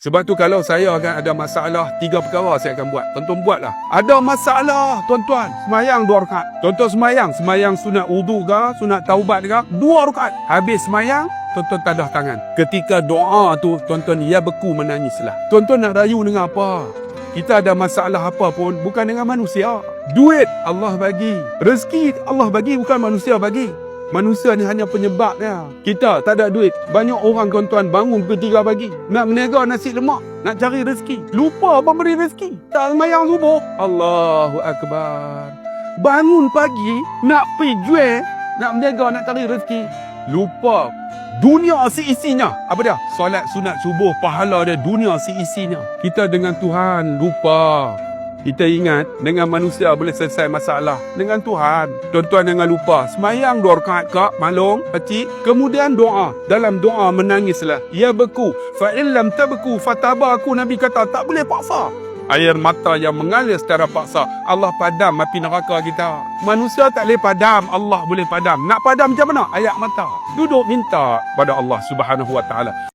Sebab tu kalau saya akan ada masalah, 3 perkara saya akan buat. Tuan-tuan buatlah. Ada masalah, tuan-tuan, semayang 2 rakaat. Contoh semayang sunat wudu ke, sunat taubat ke, 2 rakaat. Habis semayang, tuan-tuan tadah tangan. Ketika doa tu, tuan-tuan ya beku menangislah. Tuan-tuan nak rayu dengan apa? Kita ada masalah apa pun, bukan dengan manusia. Duit Allah bagi, rezeki Allah bagi, bukan manusia bagi. Manusia ni hanya penyebabnya. Kita tak ada duit. Banyak orang tuan-tuan bangun pukul 3 pagi. Nak meniaga nasi lemak. Nak cari rezeki. Lupa memberi rezeki. Tak semayang subuh. Allahu Akbar. Bangun pagi. Nak pergi jual. Nak meniaga, nak cari rezeki. Lupa. Dunia seisinya. Apa dia? Solat sunat subuh. Pahala dia dunia seisinya. Kita dengan Tuhan lupa. Kita ingat dengan manusia boleh selesai masalah. Dengan Tuhan, tuan-tuan jangan lupa. Semayang 2 rakaat kak, malung, kecil. Kemudian doa. Dalam doa menangislah. Ya beku. Fa'illam tabku fatabaku. Nabi kata tak boleh paksa. Air mata yang mengalir secara paksa. Allah padam api neraka kita. Manusia tak boleh padam. Allah boleh padam. Nak padam macam mana? Air mata. Duduk minta pada Allah Subhanahu Wa Taala.